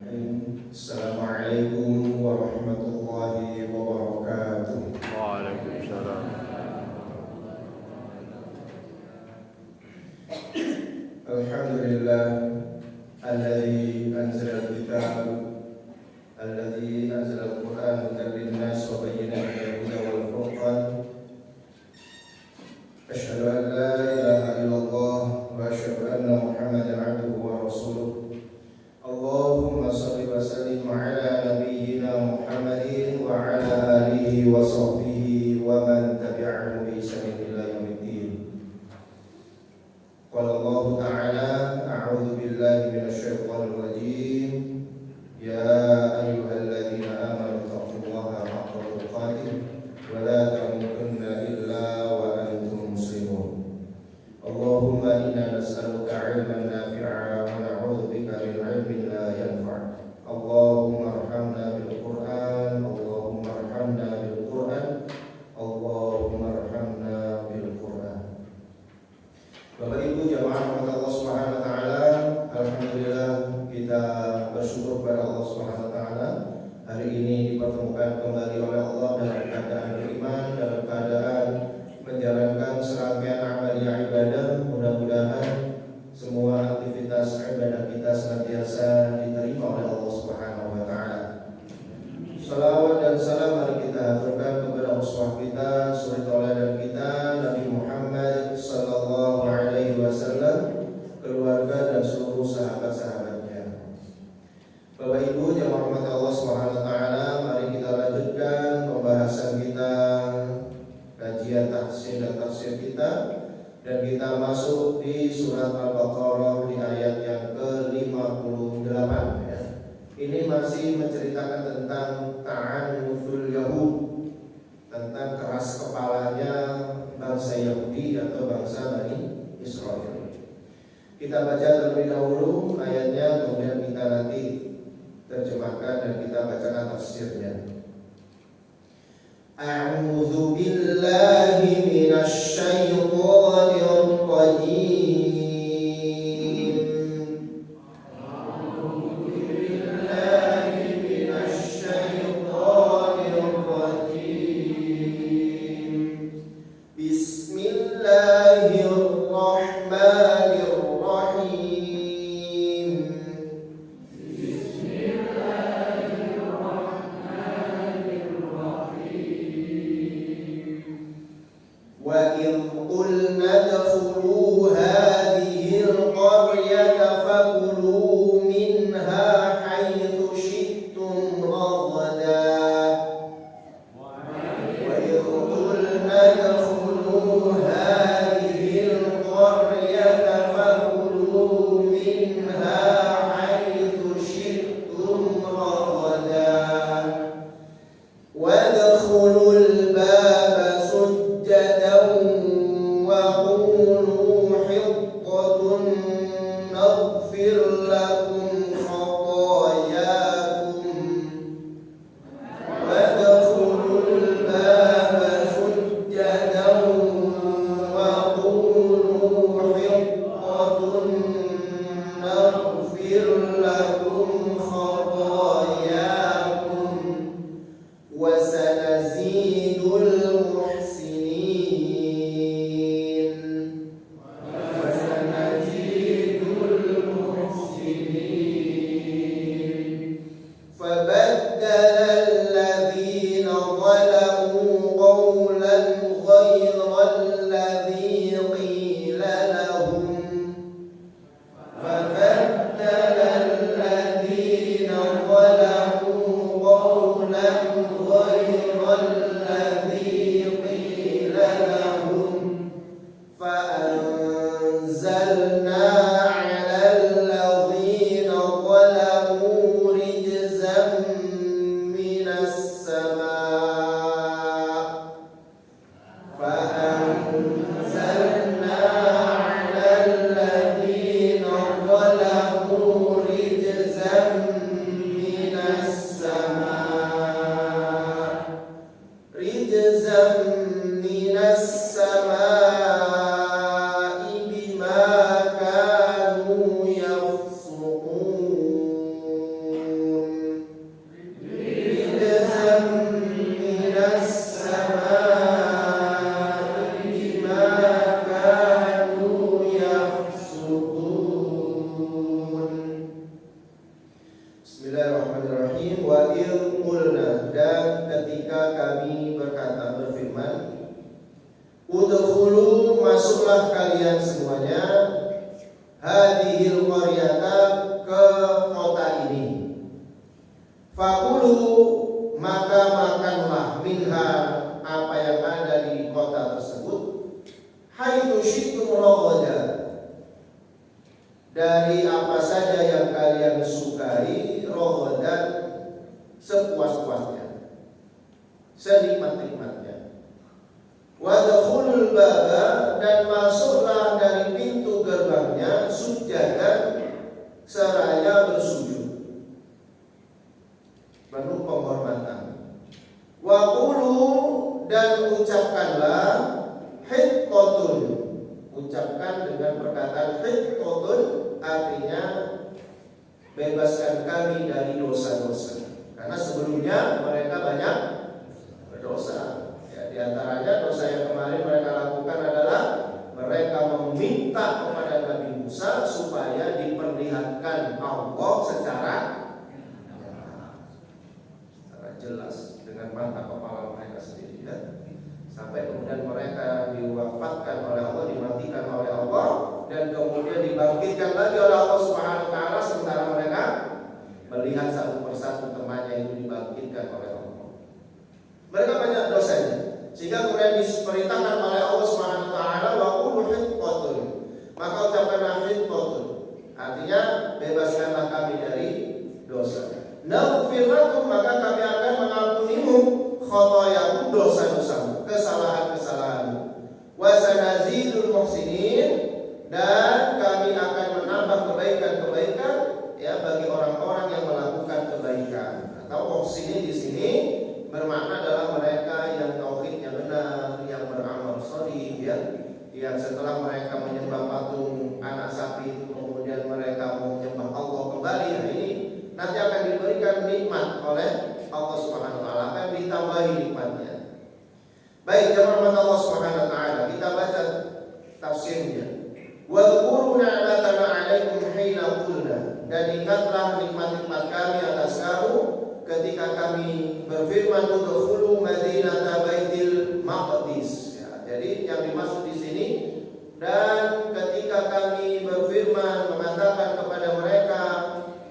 Assalamualaikum warahmatullahi wabarakatuh. Waalaikumsalam. Alhamdulillah alladzi anzala al-kitab alladzi anzala al-Qur'an hudan lin-nas wa bayyinatin minal huda wal furqan. Asyhadu an la ilaha illallah wa asyhadu anna Muhammadan 'abduhu wa rasuluh. Allahumma shalli wa sallim ala nabiyyina Muhammadin wa ala alihi wa sahbihi wa man tabi'ahum bi ihsan ila yaumiddin. Qala Allah ta'ala a'udzu billahi minasy syaithanir rajim. Ya ayyuhalladzina amanu taqullaha haqqa tuqatih wa la tamutunna illa wa antum muslimun. Allahumma inna nas'aluka 'ilman nafi'a wa na'udzu bika min 'ilmin la yanfa'. Allahumma arhamna bil Qur'an, Allahumma arhamna bil Qur'an, Allahumma arhamna bil Qur'an. Bapak Ibu jamaah rahmat Allah Subhanahu wa taala, alhamdulillah kita bersyukur kepada Allah Subhanahu wa taala hari ini dipertemukan kembali oleh Allah dalam keadaan beriman, dalam keadaan menjalankan serangkaian amaliyah ibadah. Mudah-mudahan semua aktivitas ibadah kita senantiasa diterima oleh Allah Subhanahu wa taala. Salawat dan salam mari kita haturkan kepada uswah kita, suri tauladan kita, Nabi Muhammad sallallahu alaihi wasallam, keluarga dan seluruh sahabat-sahabatnya. Bapak Ibu jamaah rahmat Allah Subhanahu wa taala, mari kita lanjutkan pembahasan kita, kajian tafsir dan tafsir kita, dan kita masuk di surat Al-Baqarah di ayat yang ke-58 ya. Ini masih menceritakan tentang ta'annutul Yahud, tentang keras kepalanya bangsa Yahudi atau bangsa Bani Israel. Kita baca terlebih dahulu ayatnya, kemudian kita nanti terjemahkan dan kita bacakan tafsirnya. A'udzu billahi minasy syaithanir rajim. Bismillahirrahmanirrahim. Wa il qulna, dan ketika kami berfirman, udkhulu, masuklah kalian semuanya, hadhil qaryata, ke kota ini. Fakulu, maka makanlah, minha, apa yang ada di kota tersebut, haitsu syi'tum ragadan, dari apa saja yang kalian sukai, ragadan, sepuas-puasnya, senikmat-nikmatnya. Wadkhulul baba, dan masuklah dari pintu gerbangnya, sujadan, seraya bersujud, penuh penghormatan. Wa qulu, dan ucapkanlah, hiqqatun, ucapkan dengan perkataan hiqqatun, artinya bebaskan kami dari dosa-dosa, karena sebelumnya mereka banyak berdosa. Ya, di antaranya dosa yang kemarin mereka lakukan adalah mereka meminta kepada Nabi Musa supaya diperlihatkan Allah secara jelas dengan mata kepala mereka sendiri, ya. Sampai kemudian mereka diwafatkan oleh Allah, dimatikan oleh Allah, dan kemudian dibangkitkan lagi oleh Allah Subhanahu wa taala, sementara mereka melihat satu persatu temannya itu dibangkitkan oleh Allah. Mereka banyak dosanya, sehingga kemudian diperintahkan oleh Allah Subhanahu wa taala, wa qul hiqqatun, maka ucapkanlah hiqqatun, artinya bebaskanlah kami dari dosa. Naghfir lakum, maka kami akan mengampunimu, khotoyakum, dosa-dosamu, kesalahan-kesalahanmu. Wa sanazidul muhsinin, dan kami akan menambah kebaikan-kebaikan, ya, bagi orang-orang yang melakukan kebaikan. Atau muhsinin di sini bermakna adalah mereka yang tauhidnya benar, yang beramal shalih, ya, yang setelah mereka menyembah patung anak sapi, kemudian mereka mau menyembah Allah kembali. Nah, ini nanti akan diberikan nikmat oleh Allah Subhanahu wa taala, akan ditambahi nikmatnya. Baik, jemaah Allah Subhanahu wa taala, kita baca tafsirnya. Wa dzkuru ni'matana 'alaikum hina qulna, dan ingatlah nikmat-nikmat kami atas kamu ketika kami berfirman, udkhulu madinata baitil maqdis. Ya, jadi yang dimaksud di sini, dan ketika kami berfirman mengatakan kepada mereka,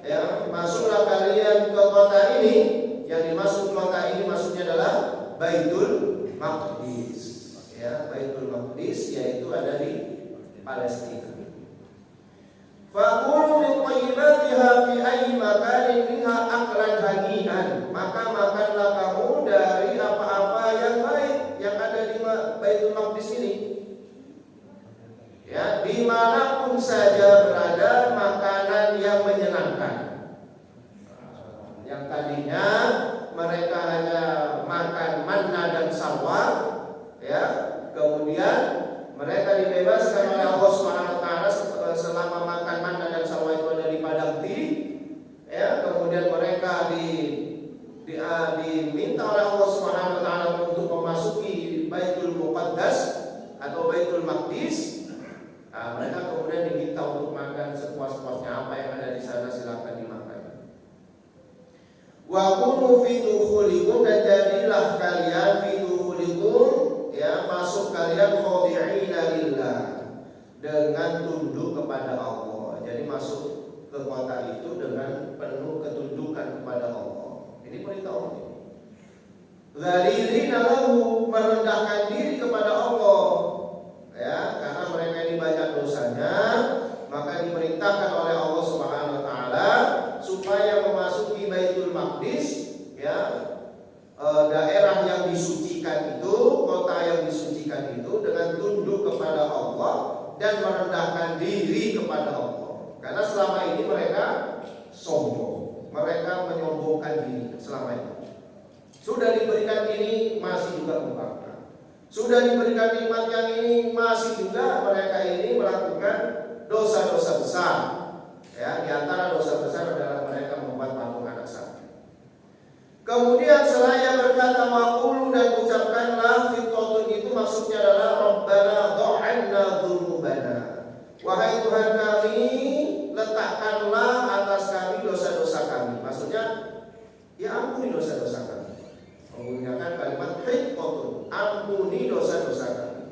ya, masuklah kalian ke kota ini. Yang dimaksud kota ini maksudnya adalah Baitul Maqdis, ya, Baitul Maqdis, yaitu ada di Palestina. Fakulu min thayyibatiha fi ayyi makanin minha aklan hani'an, maka makanlah kamu dari apa-apa yang baik yang ada di Baitul Maqdis ini, ya, dimanapun saja berada, makanan yang menyenangkan. Yang tadinya mereka hanya makan manna dan salwa, ya, kemudian mereka dibebaskan oleh Allah Subhanahu wa taala selama makan manna dan salwa itu ada di padang tiri, ya, kemudian mereka diminta oleh Allah Subhanahu wa taala untuk memasuki Baitul Muqaddas atau Baitul Maqdis. Nah, mereka kemudian diminta untuk makan sepuas-puasnya, apa yang ada di sana silakan dimakan. Wa kunu fi dukhulikum, dan jadilah kalian fi dukhulikum, ya, masuk kalian khadi'ina lillah, dengan tunduk kepada Allah. Jadi masuk ke kota itu dengan penuh ketundukan kepada Allah. Ini perintah Allah. Dzalilina lahu, merendahkan diri kepada Allah, ya, karena mereka ini banyak dosanya, maka diperintahkan oleh Allah Subhanahu wa taala supaya memasuki Baitul Maqdis, ya, daerah yang disucikan itu, kota yang disucikan itu, dengan tunduk kepada Allah dan merendahkan diri kepada Allah. Karena selama ini mereka sombong, mereka menyombongkan diri selama ini. Sudah diberikan ini masih juga membangkang. Sudah diberikan nikmat yang ini masih juga mereka ini melakukan dosa-dosa besar. Ya, di antara dosa besar adalah mereka membuat patung anak sapi. Kemudian seraya berkata waqulu, dan ucapkanlah, fitrotun itu maksudnya adalah Rabbana dha'anna dzunubana, wahai Tuhan kami, letakkanlah atas kami dosa-dosa kami. Maksudnya ya ampuni dosa-dosa kami. Menggunakan kalimat hiqqatun, ampuni dosa-dosa kami.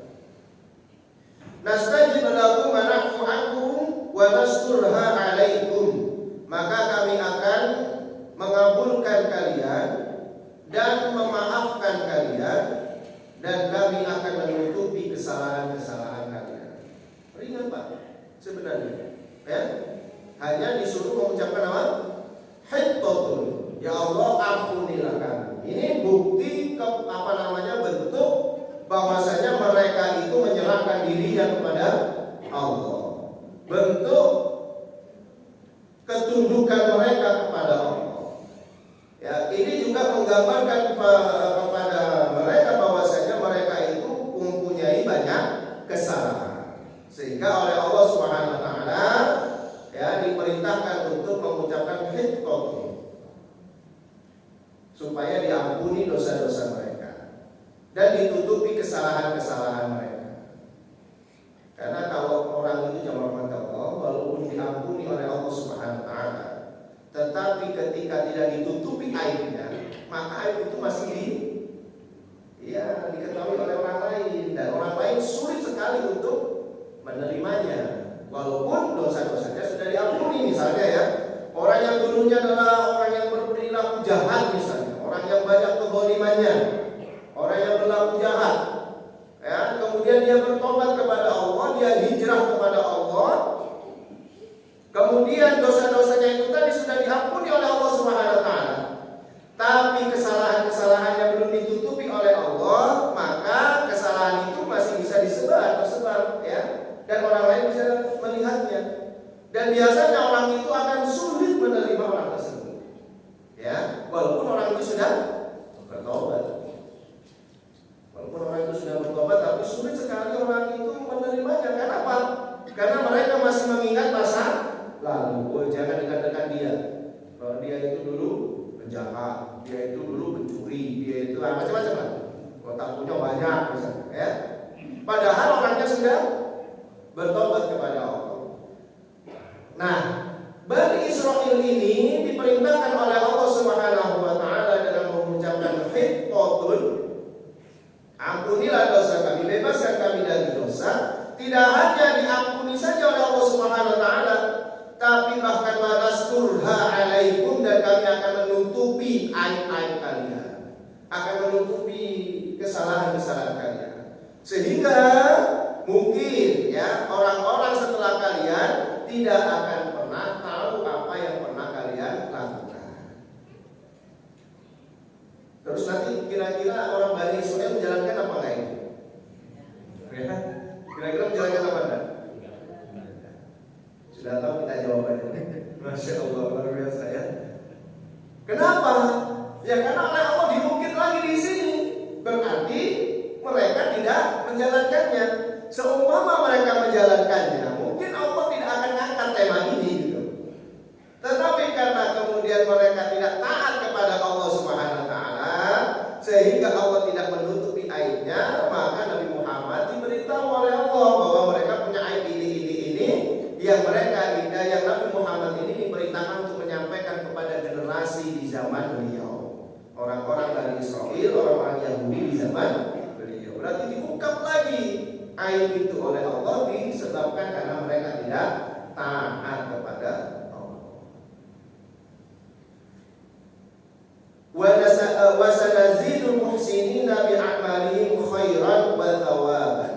Nastajib lakum wa na'fu ankum wa nasturha 'alaikum. Maka kami akan mengabulkan kalian dan memaafkan kalian, dan kami akan menutupi kesalahan-kesalahan kalian. Ringan Pak sebenarnya, ya. Hanya disuruh mengucapkan apa? Hiqqatun, ya Allah ampunilah kami. Ini bukti bentuk bahwasanya mereka itu menyerahkan dirinya kepada Allah. Bentuk ketundukan mereka kepada Allah. Ya, ini juga menggambarkan kepada mereka bahwasanya mereka itu mempunyai banyak kesalahan. Sehingga oleh Allah Subhanahu wa taala ya diperintahkan untuk mengucapkan hiqqatun supaya diampuni dosa-dosa mereka dan ditutupi kesalahan-kesalahan mereka. Karena kalau orang itu yang rahmat Allah, walaupun diampuni oleh Allah Subhanahu wa taala, tetapi ketika tidak ditutupi aibnya, maka aib itu masih diketahui oleh orang lain, dan orang lain sulit sekali untuk menerimanya. Walaupun dosa-dosanya sudah diampuni, misalnya ya, orang yang dulunya adalah orang yang berperilaku jahat misalnya, orang yang banyak kezalimannya, orang yang berlaku jahat, ya, kemudian dia bertobat kepada Allah, dia hijrah kepada Allah, kemudian dosa-dosanya itu tadi sudah diampuni oleh Allah Subhanahu wa taala, tapi kesalahan-kesalahannya belum ditutupi oleh Allah, maka kesalahan itu masih bisa tersebar, ya, dan orang lain bisa melihatnya. Dan biasanya orang itu akan sulit menerima orang tersebut, ya, walaupun orang itu sudah bertobat. Walaupun orang itu sudah bertobat, tapi sulit sekali orang itu menerimanya. Kenapa? Karena mereka masih mengingat masa lalu. Oh, jangan dekat-dekat dia. Kalau dia itu dulu penjahat, dia itu dulu pencuri, dia itu macam-macam lah. Otaknya banyak, misalnya, ya. Padahal orangnya sudah bertobat kepada Allah. Nah, Bani Israil ini diperintahkan oleh Allah Subhanahu wa taala dengan mengucapkan hiqqatun, ampunilah dosa kami, bebaskan kami dari dosa. Tidak hanya diampuni saja oleh Allah Subhanahu wa taala, tapi bahkan wanasturha 'alaikum, dan kami akan menutupi aib-aib kalian, akan menutupi kesalahan-kesalahan kalian. Sehingga mungkin ya orang-orang setelah kalian tidak akan pernah tahu apa yang pernah kalian lakukan. Terus nanti kira-kira orang Bani Israil menjalankan apa enggak ini? Ya, kira-kira menjalankan apa enggak? Sudah tahu kita jawabannya. Masya Allah, luar biasa ya. Kenapa? Ya karena oleh Allah diungkit lagi di sini. Berarti mereka tidak menjalankannya. Seumpama mereka menjalankannya, mungkin Allah tidak akan angkat tema ini gitu. Tetapi karena kemudian mereka tidak taat kepada Allah Subhanahu wa taala, sehingga Allah tidak menutupi aibnya, maka Nabi Muhammad diberitahu oleh Allah bahwa mereka punya aib ini yang Nabi Muhammad ini diperintahkan untuk menyampaikan kepada generasi di zaman beliau, orang-orang dari Israel, orang-orang Yahudi di zaman beliau. Berarti diungkap lagi aib itu oleh Allah disebabkan karena mereka tidak taat kepada Allah. Wa sanazidul muhsinina bi'amalihim khairan wa thawaban.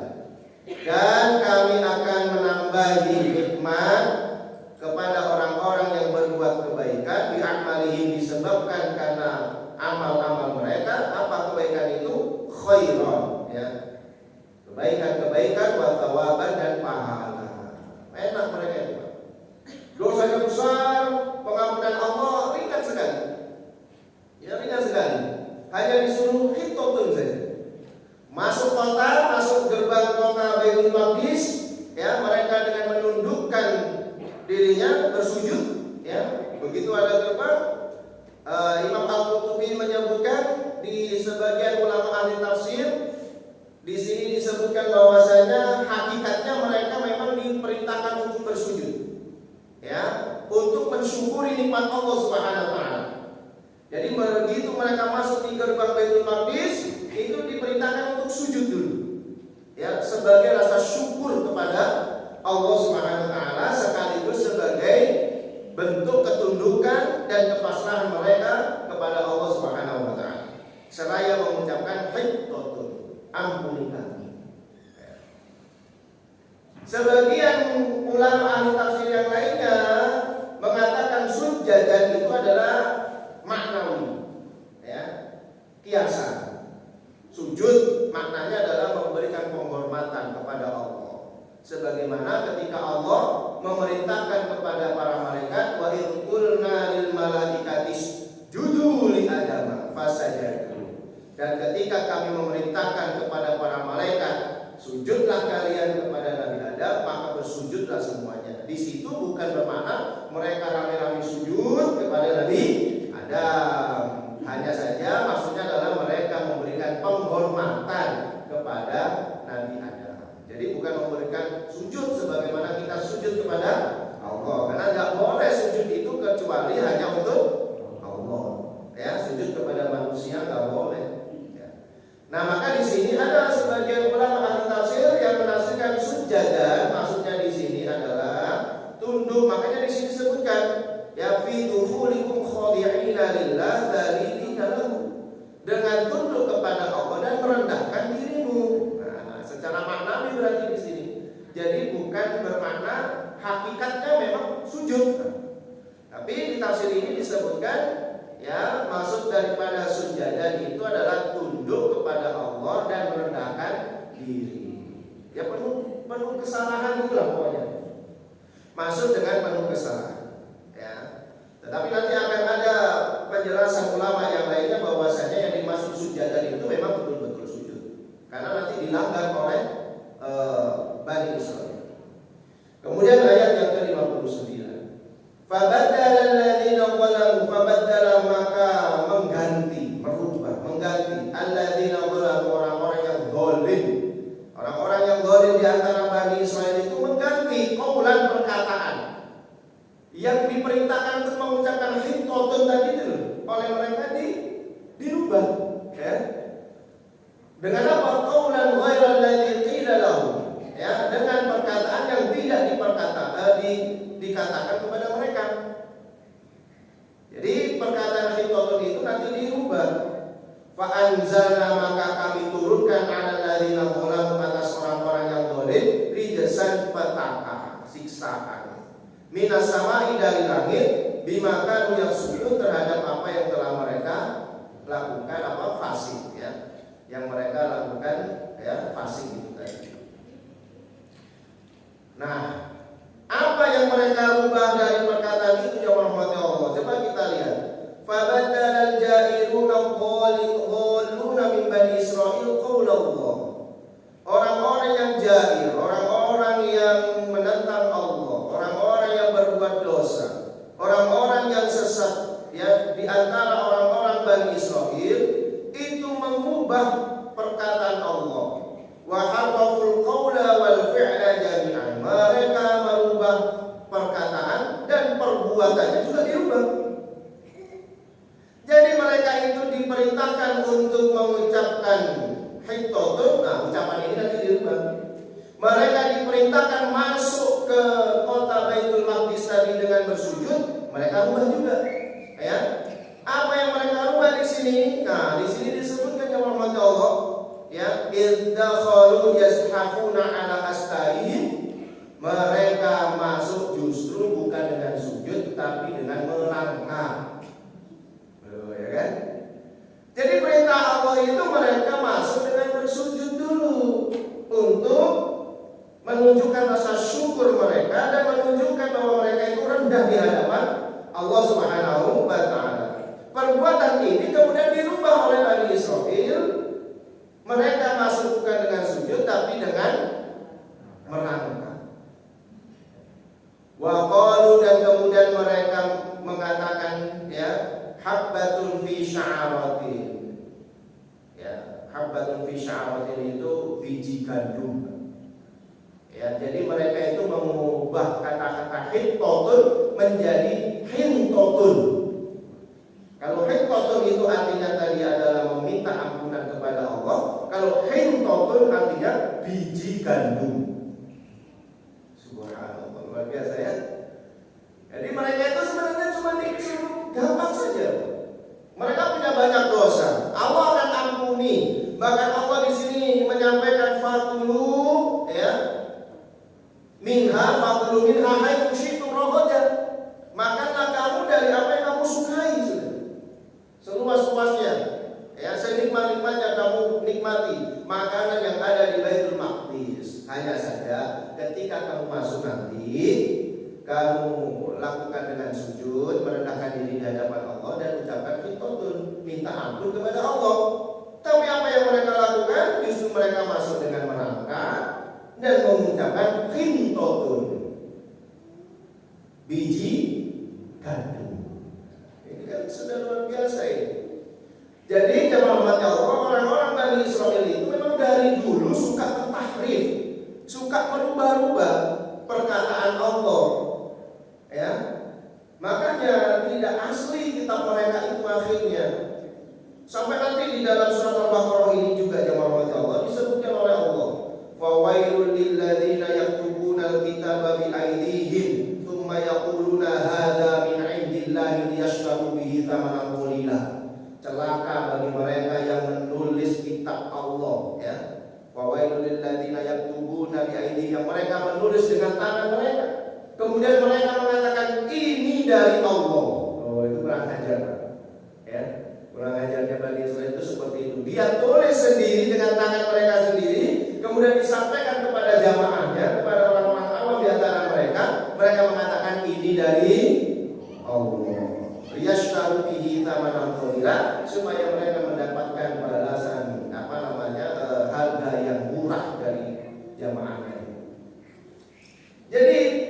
Dan kami akan menambahi nikmat kepada orang-orang yang berbuat kebaikan bi'amalihim, disebabkan karena amal-amal mereka. Apa kebaikan itu? Khairan, ya. Kebaikan-kebaikan wa thawaban, dan pahala. Enak mereka itu. Dosanya besar, pengampunan Allah ringan sekali. Ya, ringan sekali. Hanya disuruh hiqqatun saja. Masuk kota, masuk gerbang kota Baitul Maqdis, ya, mereka dengan menundukkan dirinya bersujud, ya. Begitu ada gerbang, Imam Al-Qurtubi menyebutkan di sebagian ulama ahli tafsir, di sini disebutkan bahwasanya hakikatnya mereka memang diperintahkan untuk bersujud, ya, untuk mensyukuri nikmat Allah Subhanahu wa taala. Jadi begitu mereka masuk di gerbang Baitul Maqdis, itu diperintahkan untuk sujud dulu. Ya, sebagai rasa syukur kepada Allah Subhanahu wa taala, sekaligus sebagai bentuk ketundukan dan kepasrahan mereka kepada Allah Subhanahu wa taala. Seraya mengucapkan hibbatun, ampuni kami. Sebagian ulama ahli tafsir yang lainnya mengatakan sujadan itu adalah maknawi, ya, kiasan. Sujud maknanya adalah memberikan penghormatan kepada Allah. Sebagaimana ketika Allah memerintahkan kepada para malaikat, wa idh qulna lil malaikati isjudu li Adam fasajadu. Dan ketika kami memerintahkan kepada para malaikat, sujudlah kalian kepada Nabi Adam, maka bersujudlah semuanya. Di situ bukan bermakna mereka rame-rame sujud kepada Nabi Adam. Hanya saja maksudnya adalah mereka memberikan penghormatan kepada Nabi Adam. Jadi bukan memberikan sujud sebagaimana kita sujud kepada Allah. Karena tidak boleh sujud itu kecuali hanya untuk Allah. Ya, sujud kepada manusia nggak boleh. Ya. Nah, maka di sini ada sebagian ulama ahli tafsir yang menafsirkan sujadan, maksudnya di sini adalah tunduk. Makanya di sini disebutkan ya fi duhulikum khadi'ina lillah dzalilina lahu, dengan tunduk kepada Allah dan merendahkan dirimu. Nah, secara maknawi berarti di sini. Jadi bukan bermakna hakikatnya memang sujud. Tapi di tafsir ini disebutkan ya maksud daripada sujadan itu adalah tunduk kepada Allah dan merendahkan diri. Ya penuh kesalahan itulah pokoknya. Maksud dengan penuh kesalahan. Tetapi nanti akan ada penjelasan ulama yang lainnya bahwasanya yang dimaksud sujadan itu memang betul-betul sujud. Karena nanti dilanggar oleh Bani Israil. Kemudian ayat yang ke-59. Fabaddala alladziina zalamu, fabaddala maka mengganti alladziina zalamu, orang-orang yang zalim. Orang-orang yang zalim di antara Bani Israil itu mengganti qaulan, perkataan yang diperintahkan untuk mengucapkan hibbatun tadi itu oleh mereka dirubah, ya. Dengan apa? Qaulan ghairal ladzi qila lahu, ya, dengan perkataan yang tidak dikatakan kepada mereka. Jadi perkataan hibbatun itu nanti dirubah. Fa anzalna, maka kami turunkan 'alal ladzina zalamu, atas orang-orang yang zalim, rijsan, petaka, siksaan, minas sama'i, dari langit, bima kanu yafsukun, terhadap apa yang telah mereka lakukan, fasik, ya, yang mereka lakukan, ya, fasik itu tadi. Nah, apa yang mereka rubah dari perkataan itu ya rahmat Allah? Coba kita lihat. Fabaddala al-ja'iruna qawluna min bani Israil qawlallah. Orang-orang yang jair, orang-orang yang menentang Allah, orang-orang yang berbuat dosa, orang-orang yang sesat, ya, di antara orang-orang Bani Israil itu mengubah perkataan Allah. Wa harraful qawla wal fi'la jami'an. Mereka merubah perkataan dan perbuatannya juga dirubah. Jadi mereka itu diperintahkan untuk mengucapkan hibbatun. Nah, ucapan ini nanti dirubah. Mereka diperintahkan masuk ke kota Baitul Maqdis tadi dengan bersujud, mereka rubah juga. Ya. Apa yang mereka rubah di sini? Nah, di sini disebutkan ya rahmat Allah, ya, iddakhalu yashafuna ala asta'in. Mereka masuk justru bukan dengan sujud tapi dengan melangkah. Ya kan? Jadi perintah Allah itu mereka masuk dengan bersujud dulu untuk menunjukkan rasa syukur mereka dan menunjukkan bahwa mereka itu rendah di hadapan Allah Subhanahu wa taala. Perbuatan ini kemudian dirubah oleh Bani Israil. Mereka masuk bukan dengan sujud tapi dengan melangkah. Wa qalu, dan kemudian mereka mengatakan, ya, habbatun fi sya'aratin. Ya, habbatun fi sya'aratin itu biji gandum. Ya, jadi mereka itu mengubah kata-kata hibbatun menjadi hintotun. Kalau hibbatun artinya tadi adalah meminta ampunan kepada Allah. Kalau hintotun artinya biji gandum. Subhanallah, luar biasa ya. Jadi mereka itu sebenarnya cuma disuruh gampang saja. Mereka punya banyak dosa, Allah akan ampuni. Bahkan Allah di sini menyampaikan fakulu, ya, minha haitsu syi'tum ragadan. Makanlah kamu dari apa yang kamu sukai, sudah. Seluas-luasnya, ya, senikmat-nikmatnya kamu nikmati makanan yang ada di Baitul Maqdis. Hanya saja ketika kamu masuk nanti, kamu lakukan dengan sujud, merendahkan diri di hadapan Allah dan ucapkan qintatun, minta ampun kepada Allah. Tapi apa yang mereka lakukan? Justru mereka masuk dengan merangkak dan mengucapkan qintatun, biji gandum. Ini kan sudah luar biasa ini. Jadi jemaah umat Allah, orang-orang Bani Israel itu memang dari dulu suka tahrif, suka merubah-rubah perkataan Allah. Ya, makanya tidak asli kitab mereka itu akhirnya. Sampai nanti di dalam surat Al-Baqarah ini juga jemaah Allah disebutkan oleh Allah, fawailul lil ladzina yaktubuna al-kitaba bi aydihim tsumma yaquluna hadza min 'indillahi liyashtaru bihi thamanan qalila. Celaka bagi mereka yang menulis kitab Allah, ya. Fawailul lil ladzina yaktubuna bi aydihim, mereka menulis dengan tangan mereka. Kemudian mereka mengatakan ini dari Allah. Oh, itu kurang ajar, ya. Kurang ajarnya Bani Israil itu seperti itu. Dia tulis sendiri dengan tangan mereka sendiri, kemudian disampaikan kepada jamaahnya, kepada orang-orang awam di antara mereka. Mereka mengatakan ini dari Allah. Yashtaru bihi thamanan qalila, supaya mereka mendapatkan balasan harga yang murah dari jamaahnya. Jadi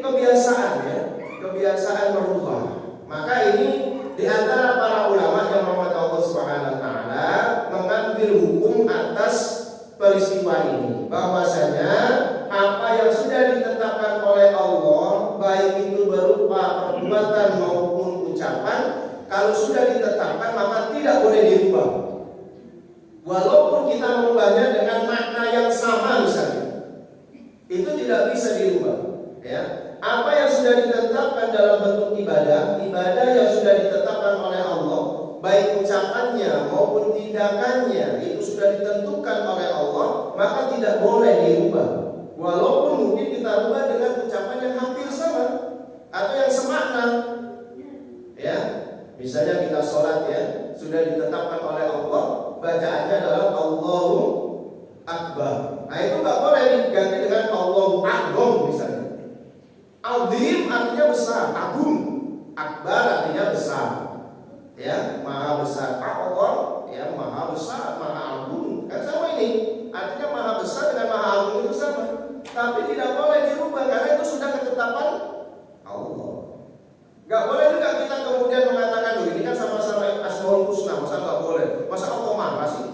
kebiasaan merubah. Maka ini di antara para ulama yang rahmat Allah Subhanahu wa taala mengambil hukum atas peristiwa ini, bahwasanya apa yang sudah ditetapkan oleh Allah, baik itu berupa perbuatan maupun ucapan, kalau sudah ditetapkan maka tidak boleh dirubah. Walaupun kita merubahnya dengan makna yang sama misalnya, itu tidak bisa dirubah. Ya, apa yang sudah ditetapkan dalam bentuk ibadah yang sudah ditetapkan oleh Allah, baik ucapannya maupun tindakannya itu sudah ditentukan oleh Allah, maka tidak boleh dirubah. Walaupun mungkin kita rubah dengan ucapan yang hampir sama atau yang semakna. Ya, misalnya kita sholat, ya, sudah ditetapkan oleh Allah, bacaannya adalah Allahu Akbar. Nah, itu nggak boleh diganti dengan Allahu Akbar misalnya. Azim artinya besar, agung. Akbar artinya besar, ya, maha besar. Allah, ya, maha besar, maha agung. Kan sama ini, artinya maha besar dengan maha agung itu sama. Tapi tidak boleh dirubah karena itu sudah ketetapan Allah. Gak boleh juga kita kemudian mengatakan, ini kan sama-sama Asmaul Husna, masa gak boleh? Masa Allah marah sih?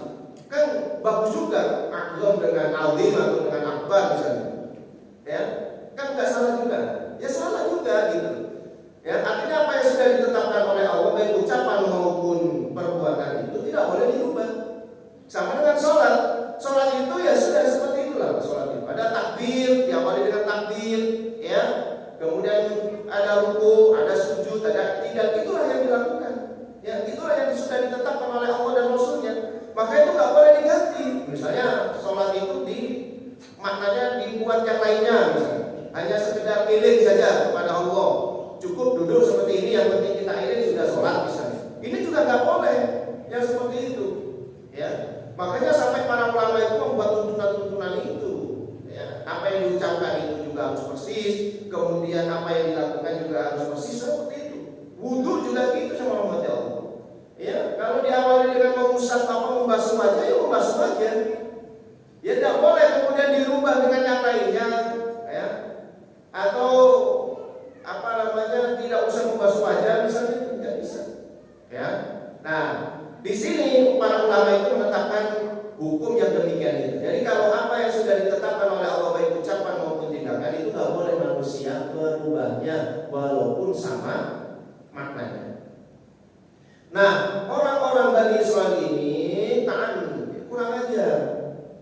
Kan bagus juga Azim dengan Azim atau dengan Akbar misalnya, ya. Kan nggak salah juga, ya salah juga gitu. Ya, artinya apa yang sudah ditetapkan oleh Allah, baik ucapan maupun perbuatan itu tidak boleh dirubah. Sama dengan sholat. Sholat itu ya sudah seperti itulah sholat itu. Ada takbir, diawali dengan takbir, ya. Kemudian ada ruku, ada sujud, ada tidak, itulah yang dilakukan. Ya, itulah yang sudah ditetapkan oleh Allah dan Rasulnya. Maka itu nggak boleh diganti. Misalnya sholat itu maknanya dibuat yang lainnya misalnya. Hanya sekedar iling saja kepada Allah, cukup duduk seperti ini, yang penting kita iling sudah sholat misalnya. Ini juga nggak boleh yang seperti itu, ya. Makanya sampai para ulama itu membuat tuntunan-tuntunan itu, ya. Apa yang diucapkan itu juga harus persis, kemudian apa yang dilakukan juga harus persis seperti itu. Wudu juga gitu sama umat Allah. Ya, kalau diawali dengan mengusap membasuh wajah, ya membasuh wajah. Ya tidak boleh kemudian dirubah dengan yang lainnya, ya. Atau tidak usah membasuh wajah misalnya, tidak bisa, ya. Nah, di sini para ulama itu menetapkan hukum yang demikian itu. Jadi kalau apa yang sudah ditetapkan oleh Allah, baik ucapan maupun tindakan, itu tidak boleh manusia merubahnya walaupun sama maknanya. Nah, orang-orang Bani Israel ini kurang ajar.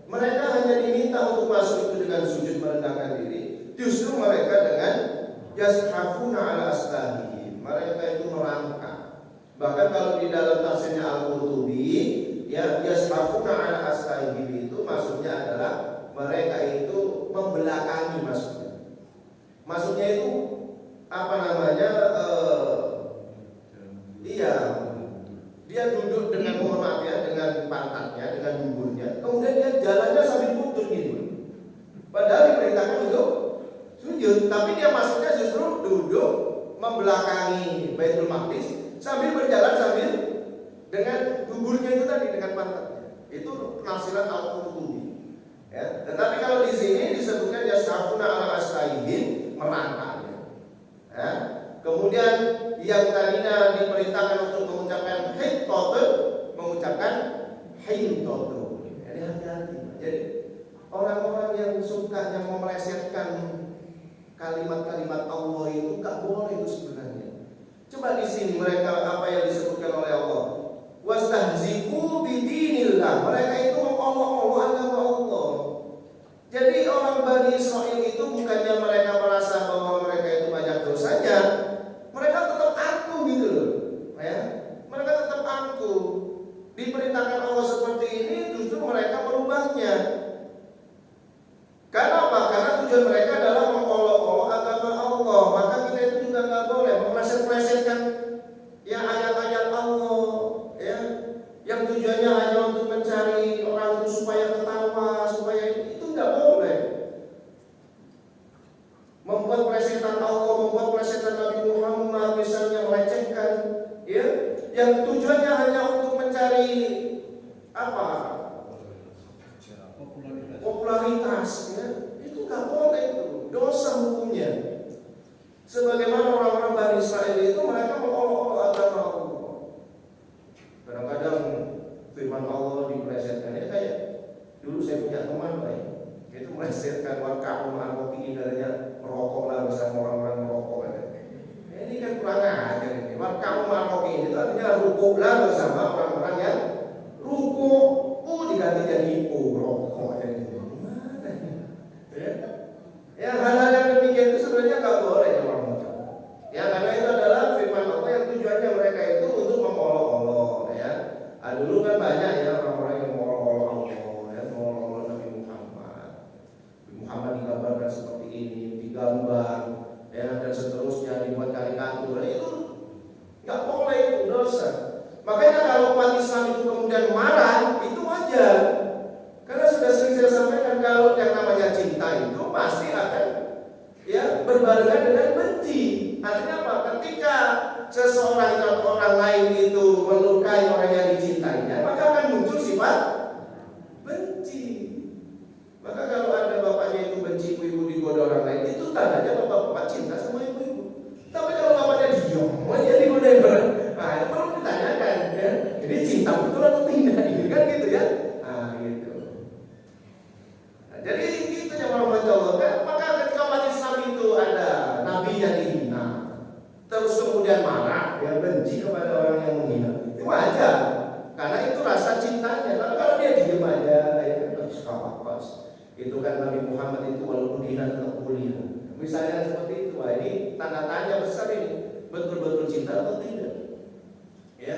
Mereka hanya diminta untuk masuk itu dengan sujud merendahkan diri. Justru mereka dengan yashafuna ala astahihim. Mereka itu merangkak. Bahkan kalau di dalam tafsirnya Al-Qurtubi, ya yashafuna ala astahihim itu maksudnya adalah mereka itu membelakangi maksudnya. Maksudnya itu apa namanya? Dia duduk dengan mohon maaf ya, dengan pantatnya, dengan bumbunya. Kemudian dia jalannya sambil putus gitu. Padahal diperintahkan untuk sujud, tapi dia masuknya justru duduk membelakangi Baitul Maqdis sambil berjalan sambil dengan buburnya itu tadi, dengan pantatnya. Itu penafsiran Al-Qurtubi. Ya, tetapi kalau di sini disebutkan yasafuna ala astaihin, merangkak. Ya. Kemudian yang tadinya diperintahkan untuk mengucapkan hintotun, mengucapkan hintotun. Jadi hati-hati. Jadi orang-orang yang suka yang memelesetkan kalimat-kalimat Allah itu nggak boleh itu sebenarnya. Coba di sini mereka apa yang disebutkan oleh Allah. Wastahzi'u bidinillah. Mereka itu mengolok-olok agama Allah. Jadi orang Bani Israel itu bukannya mereka merasa bahwa mereka itu banyak dosanya. Mereka tetap angkuh gitu loh, ya. Mereka tetap angkuh. Diperintahkan Allah seperti ini, justru mereka merubahnya. Karena apa? Karena tujuan mereka adalah mengolok-olok agama Allah. Maka kita itu juga nggak boleh meleset-lesetkan ya ayat-ayat Allah, ya, yang tujuannya hanya untuk mencari orang itu supaya ketawa, supaya itu nggak boleh. Membuat plesetan Allah, membuat plesetan Nabi Muhammad, misalnya melecehkan, ya, yang tujuannya hanya untuk mencari apa? Popularitas, ya. Itu nggak boleh itu, dosa hukumnya. Sebagaimana orang-orang Bani Israel itu mereka mengolok-olok agama Allah. Kadang-kadang firman Allah diplesetkan, ya kayak dulu saya punya teman, Pak, itu melesetkan warka'u ma'al-waqi'in, adanya merokoklah bersama orang-orang merokok. Ini kan kurang ajar ini. Warka'u ma'al-waqi'in itu artinya rukuklah bersama orang-orang yang rukuk. Diganti jadi rokok. Ya, hal-hal yang demikian itu sebenarnya nggak boleh ya orang Muslim. Ya, karena itu adalah firman Allah yang tujuannya mereka itu untuk mengolok-olok. Ya, dulu kan banyak ya orang-orang yang mengolok-olok Allah, ya, mengolok-olok Nabi Muhammad. Muhammad digambarkan seperti ini, digambar, ya, dan seterusnya, dibuat karikatur. Itu nggak boleh, itu dosa. Makanya kalau umat Islam itu kemudian marah, itu wajar. Karena sudah sering saya sampaikan, kalau yang namanya cinta itu pasti akan ya berbarengan dengan benci. Artinya apa? Ketika seseorang atau orang lain itu melukai orang yang dicintainya, maka akan muncul sifat benci. Maka kalau ada bapaknya itu benci ibu-ibu digoda orang lain, itu tandanya bapak-bapak cinta sama ibu-ibu. Tapi kalau bapaknya diam, dia digoda orang, nah itu perlu ditanyakan, ya. Jadi cinta betul atau tidak? Ini kan gitu ya. Nah gitu. Nah, jadi gitu yang orang Allah kan. Maka ketika umat Islam itu ada nabinya dihina, terus kemudian marah, ya benci kepada orang yang menghina, itu wajar. Karena itu rasa cintanya. Tapi kalau dia diam aja, ya apa-apa. Itu kan Nabi Muhammad itu walaupun dihina tetap mulia. Misalnya seperti itu, wah ini tanda tanya besar ini, betul-betul cinta atau tidak? Ya.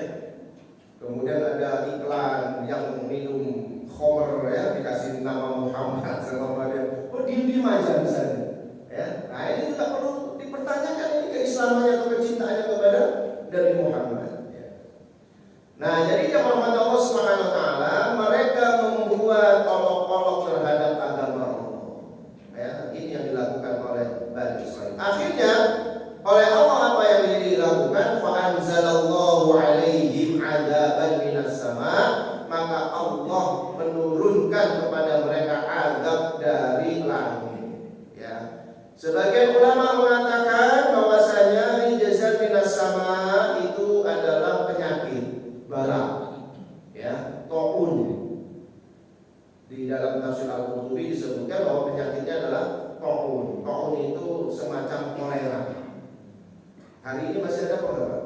Kemudian ada iklan yang minum khamr, ya, dikasih nama Muhammad sama Maryam. Oh, diem-diem aja misalnya. Ya. Nah, ini juga perlu dipertanyakan ini keislamannya atau kecintaannya kepada dari Muhammad. Ya. Nah, jadi jemaah Allah Subhanahu wa taala, mereka membuat olok-olok terhadap agama Allah. Ya, ini yang dilakukan oleh Bani Israil. Akhirnya oleh Allah apa yang dilakukan? Fa anzalallahu alaihim adzaban minas sama, maka Allah menurunkan kepada mereka azab dari langit. Ya. Sebagian ulama mengatakan bahwasanya rijzan minas sama itu adalah penyakit balak, ya, taun. Di dalam tafsir Al-Qurtubi disebutkan bahwa penyakitnya adalah taun. Taun itu semacam kolera. Hari ini masih ada kolera?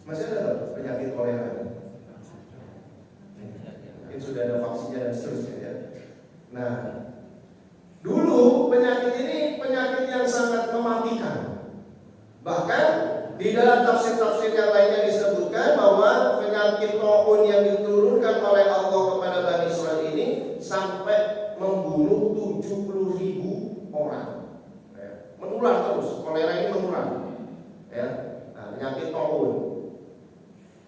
Masih ada penyakit kolera? sudah ada vaksinnya dan seterusnya ya. Nah, dulu penyakit ini penyakit yang sangat mematikan. Bahkan di dalam tafsir-tafsir yang lainnya disebutkan bahwa penyakit taun yang diturunkan oleh Allah kepada Bani Israel ini sampai membunuh 70.000 orang. Menular terus, kolera ini menular. Ya, nah, penyakit taun.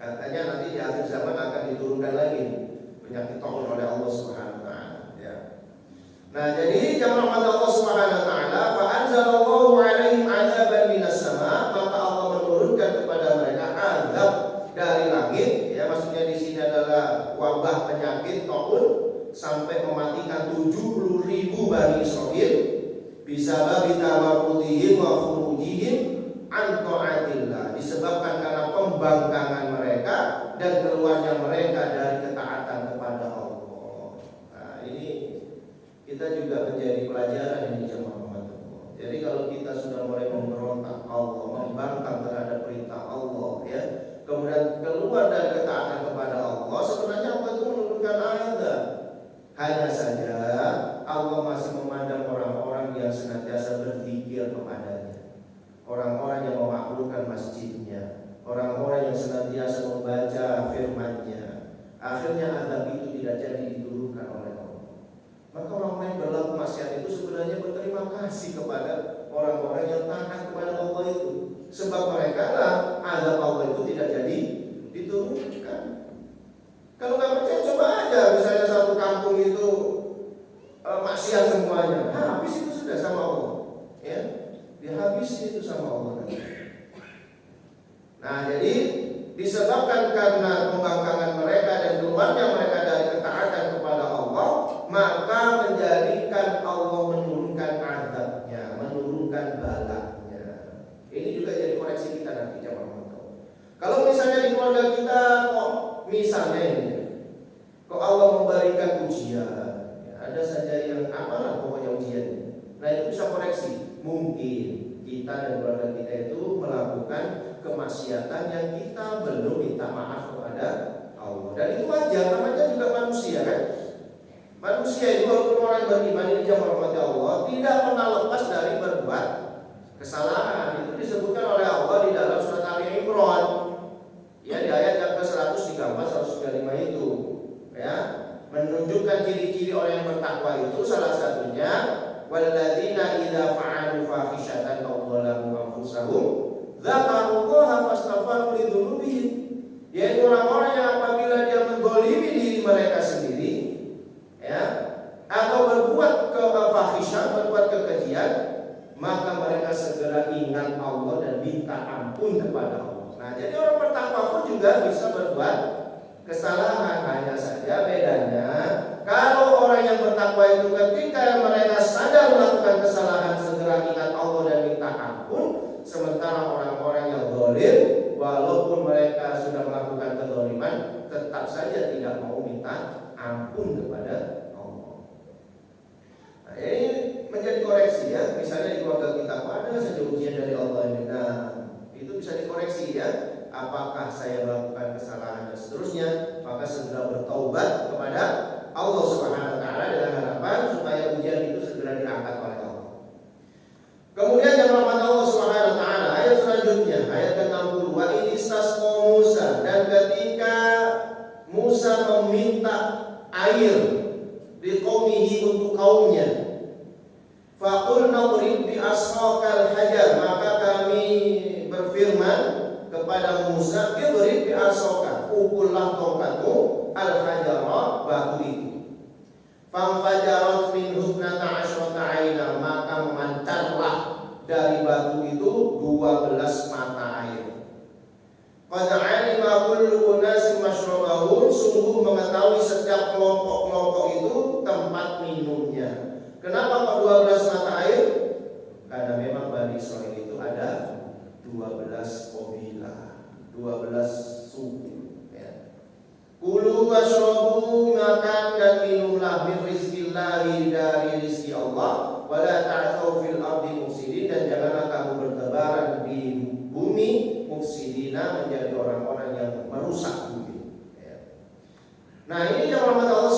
Katanya nanti di akhir zaman akan diturunkan lagi penyakit taun oleh Allah Subhanahu wa taala, ya. Nah, jadi jamaah rahmat Allah Subhanahu wa taala, fa anzalallahu 'alaihim 'adzaban minas sama, maka Allah menurunkan kepada mereka azab dari langit, ya, maksudnya di sini adalah wabah penyakit taun sampai mematikan 70.000 Bani Israil bisa babi tawarudihim wa khurujihim an ta'atillah, disebabkan karena pembangkangan mereka dan keluarnya mereka dari ketaatan kepada Allah. Nah, ini kita juga menjadi pelajaran ini jemaah Allah. Jadi kalau kita sudah mulai memberontak Allah, membangkang terhadap perintah Allah, ya, kemudian keluar dari ketaatan kepada Allah, sebenarnya Allah itu menurunkan azab. Hanya saja Allah masih memandang orang-orang yang senantiasa berzikir kepadanya, orang-orang yang memakmurkan masjidnya, orang-orang yang senantiasa membaca firman-Nya. Akhirnya azab itu tidak jadi diturunkan oleh Allah. Maka orang-orang yang berlaku maksiat itu sebenarnya berterima kasih kepada orang-orang yang taat kepada Allah itu, sebab mereka lah azab Allah itu tidak jadi diturunkan. Kalau nggak percaya coba aja, misalnya satu kampung itu maksiat semuanya, habis itu sudah sama Allah, ya, dihabisi itu sama Allah. Nah, jadi disebabkan karena pembangkangan mereka dan keluarnya mereka dari ketaatan kepada Allah, maka menjadikan Allah menurunkan azabnya, menurunkan balaknya. Ini juga jadi koreksi kita nanti jamaah. Kalau misalnya di keluarga kita kok misalnya ini, kok Allah memberikan ujian, ya, ada saja yang apalah pokoknya ujian. Nah, itu bisa koreksi. Mungkin kita dan keluarga kita itu melakukan kemaksiatan yang kita belum minta maaf kepada Allah. Dan itu wajar, namanya juga manusia kan. Manusia itu walaupun orang beriman ini jamaah rahmat Allah tidak pernah lepas dari berbuat kesalahan. Itu disebutkan oleh Allah di dalam surat Ali Imran. Ya, di ayat yang ke-134 135 itu, ya, menunjukkan ciri-ciri orang yang bertakwa itu salah satunya walladzina idza fa'alu fahishatan aw dzalamu anfusahum dzakarullaha fastaghfaru lidzunubihim, yaitu orang-orang yang apabila dia menzalimi diri mereka sendiri, ya, atau berbuat kefahishan, berbuat kekejian, maka mereka segera ingat Allah dan minta ampun kepada Allah. Nah, jadi orang bertakwa pun juga bisa berbuat kesalahan. Hanya saja bedanya, kalau orang yang bertakwa itu ketika mereka sadar melakukan kesalahan segera ingat Allah dan minta ampun, sementara orang-orang yang zalim walaupun mereka sudah melakukan kezaliman tetap saja tidak mau minta ampun kepada Allah. Nah, ini menjadi koreksi, ya. Misalnya di keluarga kita ada saja ujian dari Allah ini, nah, itu bisa dikoreksi, ya. Apakah saya melakukan kesalahan dan seterusnya, maka segera bertaubat kepada Allah Subhanahu wa taala dengan harapan supaya ujian itu segera diangkat oleh Allah. Kemudian yang rahmat Allah Subhanahu wa taala, ayat selanjutnya, ayat ke-60, wa idistasqa Musa, dan ketika Musa meminta air di qaumihi untuk kaumnya, faqul nadrib bi asraqal hajar, maka kami berfirman kepada Musa, idrib bi asraka, pukullah tongkatmu al-hajara, batu itu. Famfajarat min husnata asyrata aina, maka memancarlah dari batu itu 12 mata air. Qad alima kullu unasin mashrabahum, sungguh mengetahui setiap kelompok-kelompok itu tempat minumnya. Kenapa kok 12 mata air? Karena memang Bani Israil itu ada 12 qabilah, 12 suku, ya. Kulu washrabu, makan dan minumlah min rizqillahi, dari rizki Allah, wala ta'thaw fil ardi mufsidin, dan janganlah kamu bertebaran di bumi mufsidina, menjadi orang-orang yang merusak bumi, ya. Nah, ini yang rahmat Allah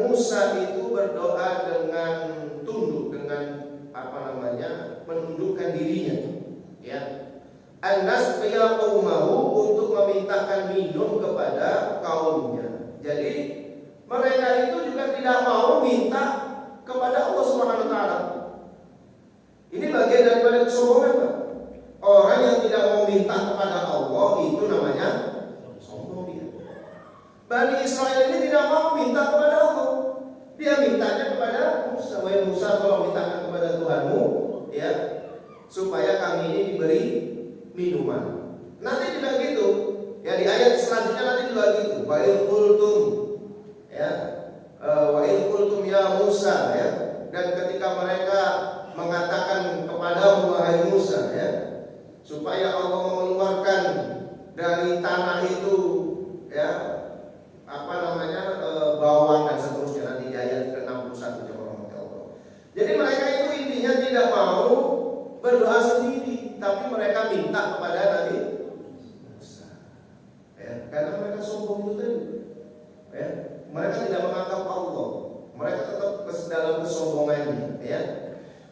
Musa itu berdoa dengan tunduk, dengan menundukkan dirinya, ya. Anas ya qaumahu, untuk memintakan minum kepada kaumnya. Jadi mereka itu juga tidak mau minta kepada Allah Subhanahu wa taala. Ini bagian daripada kesombongan, Pak. Orang yang tidak mau minta kepada Allah itu namanya sombong dia. Bani Israel ini tidak mau minta kepada Allah. Dia mintanya kepada Musa. Wahai Musa, tolong mintakan kepada Tuhanmu, ya, supaya kami ini diberi minuman. Nanti juga gitu. Ya, di ayat selanjutnya nanti juga gitu. Wa in qultum, ya. Wa in qultum ya Musa, ya. Dan ketika mereka mengatakan kepadamu wahai Musa, ya, supaya Allah mengeluarkan dari tanah itu, ya, bawang dan seterusnya, nanti di ayat ke-61 Jadi mereka itu intinya tidak mau berdoa sendiri, tapi mereka minta kepada Nabi Musa, ya, karena mereka sombong itu tadi, ya. Mereka tidak menganggap Allah, mereka tetap dalam kesombongannya, ya.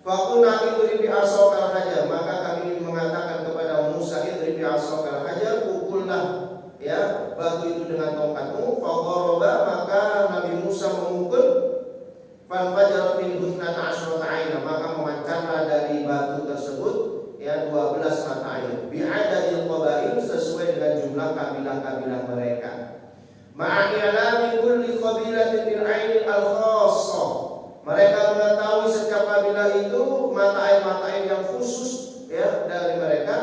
Faqulna idrib bi'asokal hajar, maka kami mengatakan kepada Musa, idrib bi'asokal hajar, pukullah, ya, batu itu dengan tongkatmu. Fadharaba, maka Nabi Musa memukul. Fanfajarat min husnata asyrata aina, maka memancarlah dari batu tersebut, ya, 12 mata air. Bi'adadil qabail, sesuai dengan jumlah kabilah-kabilah mereka. Ma'a'ilami kulli qabilatin bil ainil al-khassah. Mereka mengetahui setiap kabilah itu mata air yang khusus, ya, dari mereka.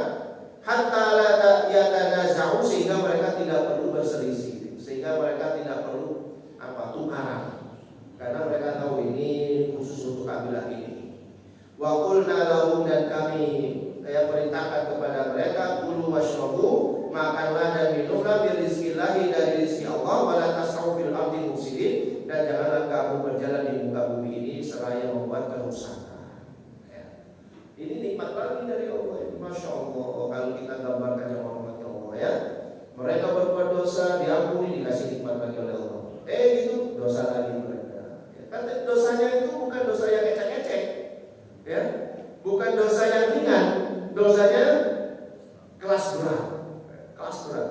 Hatta la yatanaza'u, sehingga mereka tidak perlu berselisih, sehingga mereka tidak perlu tukaran, karena mereka tahu ini khusus untuk kabilah ini. Wa qulna lahum, dan kami perintahkan kepada mereka, kulu washrabu, makanlah dan minumlah bi rizqillahi, dari rezeki Allah, wala tas'au fil ardi mufsidin, dan janganlah kamu berjalan di muka bumi ini seraya membuat kerusakan. Ya. Ini nikmat lagi dari Allah. Masya Allah, kalau kita gambarkan yang rahmat Allah, ya. Mereka berbuat dosa, diampuni, dikasih nikmat lagi oleh Allah. Gitu, dosa lagi mereka. Ya, kan dosanya itu bukan dosa yang ecek-ecek, ya, bukan dosa yang ringan, dosanya kelas berat, kelas berat.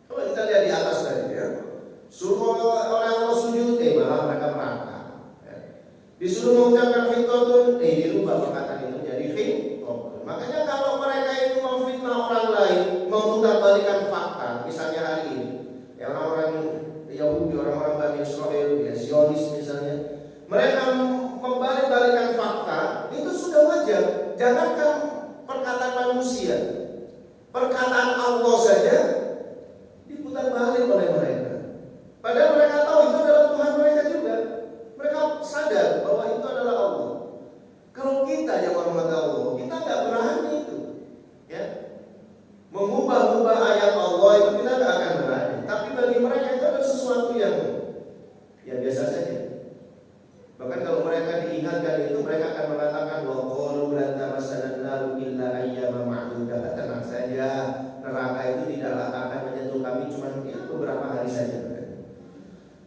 Coba kita lihat di atas tadi, ya. Suruh oleh Allah sujud, malah mereka merangkak. Ya. Disuruh mengucapkan fitnah, dirubah perkataan itu jadi fitnah. Makanya kalau mereka itu memfitnah orang lain, memutarbalikan fakta, misalnya hari ini, ya, orang-orang Yahudi, orang-orang Bani Israel, ya, Zionis misalnya, mereka membalik-balikan fakta, itu sudah wajar. Jangankan perkataan manusia, perkataan Allah saja diputar balik oleh mereka. Padahal mereka tahu itu adalah Tuhan mereka juga. Mereka sadar bahwa itu adalah Allah. Kalau kita yang hormat Allah, kita nggak berani itu, ya, mengubah-ubah ayat Allah itu kita nggak akan berani. Tapi bagi mereka itu adalah sesuatu yang ya biasa saja. Bahkan kalau mereka diingatkan itu, mereka akan mengatakan wa qalu lan tamassana an-nar illa ayyaman ma'dudah. Tenang saja, neraka itu tidaklah akan menyentuh kami cuma beberapa hari saja.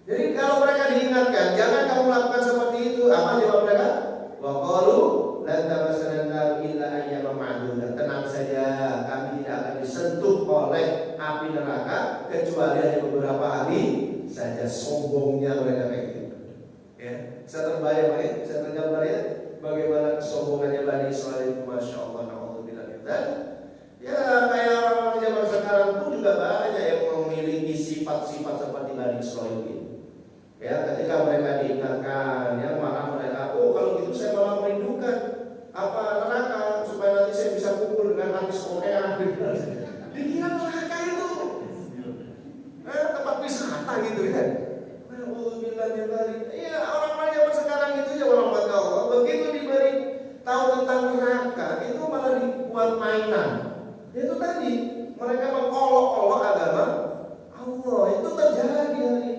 Jadi kalau mereka diingatkan, jangan kamu lakukan seperti itu, apa jawab mereka? Wa qalu lan tamassana an-nar illa ayyaman ma'dudah. Tenang saja, kami tidak akan disentuh oleh api neraka kecuali hanya beberapa hari saja. Sombongnya mereka kayak gitu. Ya, saya terbayang, saya tergambar, ya, bagaimana kesombongannya Bani Israel itu, masya Allah, naudzubillah min dzalik. Ya, kayak orang-orang zaman sekarang pun juga banyak yang memiliki sifat-sifat seperti Bani Israel ini. Ya, ketika mereka diingatkan, ya, malah mereka, kalau gitu saya malah merindukan neraka supaya nanti saya bisa kumpul dengan artis Korea. Dikira neraka itu tempat wisata gitu, ya. Iya, orang-orang zaman sekarang itu ya orang mata Allah. Begitu diberi tahu tentang neraka, itu malah dibuat mainan. Itu tadi mereka mengolok-olok agama Allah. Itu terjadi hari ini.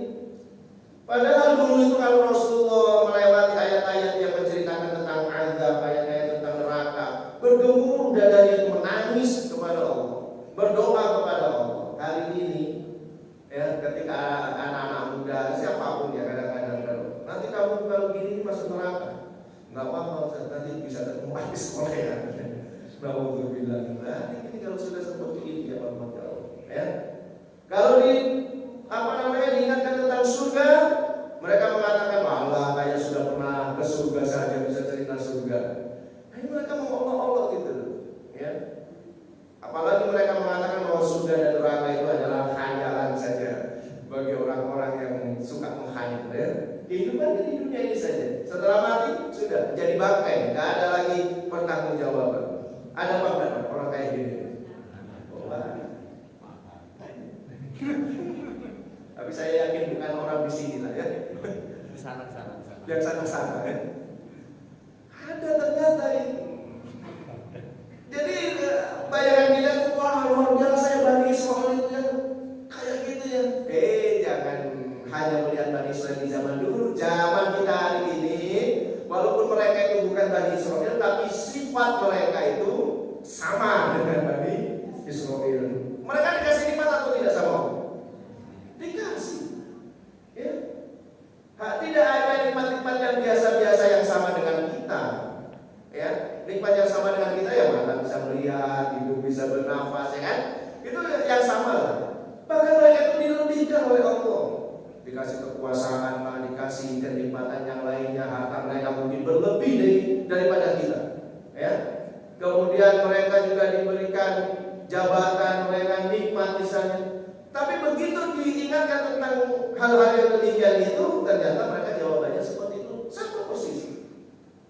Padahal dulu itu kalau Rasulullah melewati ayat-ayat yang menceritakan tentang azab, ayat-ayat tentang neraka, bergemuruh dadanya itu menangis kepada Allah, berdoa kepada Allah. Hari ini, ya, ketika anak-anak muda, siapapun ya, kadang-kadang Nggak apa-apa, nanti bisa ketemu di sekolah ya. Alhamdulillah. Ini kalau sudah seperti ini ya Allah. Ya. Kalau diingatkan tentang surga, mereka mengatakan, Allah kayak sudah pernah ke surga saja bisa cerita surga. Nah, ini mereka mengolok-olok gitu, ya. Apalagi mereka mengatakan bahwa surga dan neraka itu adalah khayalan saja bagi orang-orang yang suka menghayal. Ya. Kehidupan di dunia ini saja. Setelah mati sudah jadi bangkai, nggak ada lagi pertanggungjawaban. Ada apa enggak orang kayak gini? Tapi saya yakin bukan orang di sini lah ya. Yang sana-sana ya. Ada ternyata itu. Jadi bayangan kita tuh wah luar biasa ya Bani Israel itu ya. Kayak gitu ya. Jangan hanya melihat Bani Israel di zaman dulu. Zaman kita hari ini, walaupun mereka itu bukan Bani Israel, tapi sifat mereka itu sama dengan Bani Israel. Mereka dikasih nikmat atau tidak sama? Dikasih. Ya. Tidak ada nikmat-nikmat yang biasa-biasa yang sama dengan kita. Ya, nikmat yang sama dengan kita ya mata bisa melihat, hidup bisa bernafas, ya kan? Itu yang sama. Bahkan mereka itu dilebihkan oleh Allah. Dikasih kekuasaan, dikasih kenikmatan yang lainnya, harta mereka mungkin berlebih daripada kita. Ya. Kemudian mereka juga diberikan jabatan, mereka nikmat misalnya. Tapi begitu diingatkan tentang hal-hal yang demikian itu, ternyata mereka jawabannya seperti itu, sama posisi.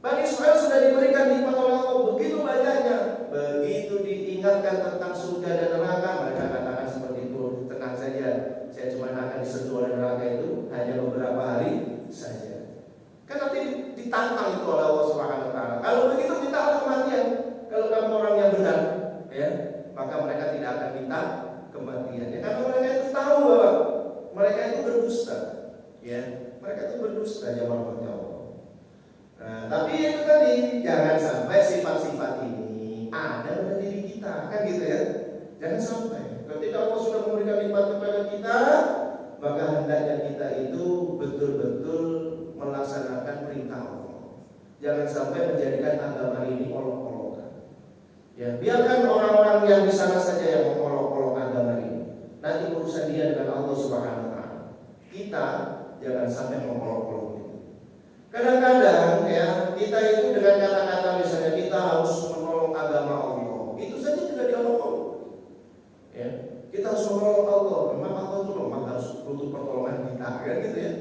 Bani Israel sudah diberikan nikmat oleh Allah begitu banyaknya. Begitu diingatkan tentang surga dan neraka, mereka katakan seperti itu, tenang saja, saya cuma akan disentuh oleh neraka itu hanya beberapa hari saja. Kan nanti ditantang itu oleh Allah Subhanahu wa taala. Kalau begitu mintalah kematian. Kalau kamu orang yang benar, ya, maka mereka tidak akan minta kematian. Ya, karena mereka itu tahu bahwa mereka itu berdusta, ya, mereka itu berdusta jamaah Allah. Nah, tapi itu tadi jangan sampai sifat-sifat ini ada pada diri kita, kan gitu ya. Jangan sampai. Ketika Allah sudah memberikan nikmat kepada kita, maka hendaknya kita itu betul-betul melaksanakan perintah Allah. Jangan sampai menjadikan agama ini olok-olokan. Ya, biarkan orang-orang yang di sana saja yang mengolok-olok agama ini. Nanti urusan dia dengan Allah Subhanahu wa taala. Kita jangan sampai mengolok-olok itu. Kadang-kadang ya, kita itu dengan kata-kata misalnya kita harus menolong agama Allah. Itu saja juga diolok-olok. Ya, kita harus menolong Allah. Memang Allah itu memang harus butuh pertolongan kita, kan gitu ya.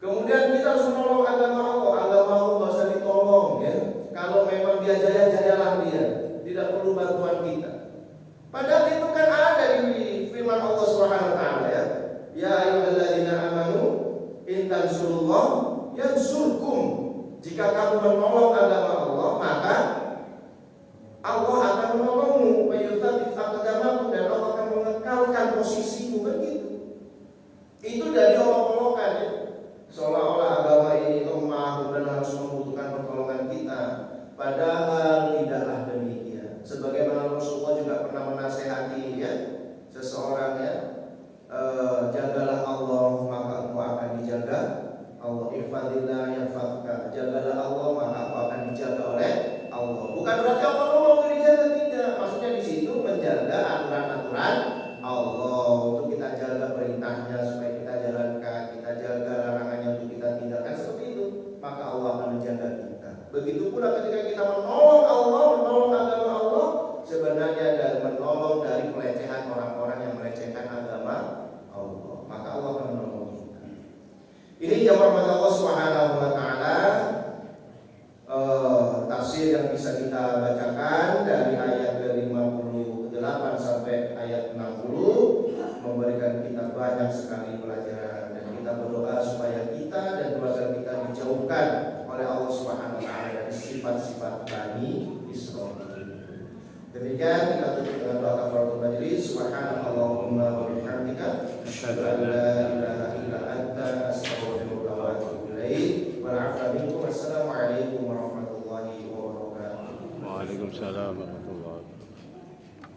Kemudian kita harus menolong agama Allah. Agama Allah enggak usah ditolong ya. Kalau memang dia jaya-jayalah dia. Tidak perlu bantuan kita. Padahal itu kan ada di firman Allah Subhanahu wa taala ya. Ya ayyuhalladzina amanu in tansurullah yansurkum. Jika kamu menolong agama Allah, maka Allah akan menolongmu. Wa yuthabbit aqdamakum, dan Allah akan mengekalkan posisimu, begitu. Itu dari olok-olokan ya. Seolah-olah agama ini lemah dan harus membutuhkan pertolongan kita. Padahal tidaklah demikian. Sebagaimana Rasulullah juga pernah menasehati ya seseorang ya, jagalah Allah maka engkau akan dijaga. Allah ifadillah yafadka, jagalah Allah maka engkau akan dijaga oleh Allah. Bukan berarti Allah mau dijaga, tidak. Maksudnya di situ menjaga aturan-aturan Allah, untuk kita jaga perintahnya supaya kita jalankan, kita jaga larangannya untuk kita tinggalkan, seperti itu. Maka Allah akan menjaga kita. Begitu pula ketika kita menolong Allah, menolong agama Allah, sebenarnya ada menolong dari pelecehan orang-orang yang melecehkan agama Allah. Maka Allah akan menolong kita. Ini jamaah Allah Subhanahu wa taala, tafsir yang bisa kita bacakan dari ayat ke-58 sampai ayat 60 memberikan kita banyak sekali pelajaran, dan kita berdoa supaya kita dan keluarga kita dijauhkan oleh Allah Subhanahu wa taala dari sifat-sifat Bani Israil. Demikian kita tutup dengan doa kafaratul majelis. Subhanallahumma wa bihamdika asyhadu an la ilaha illa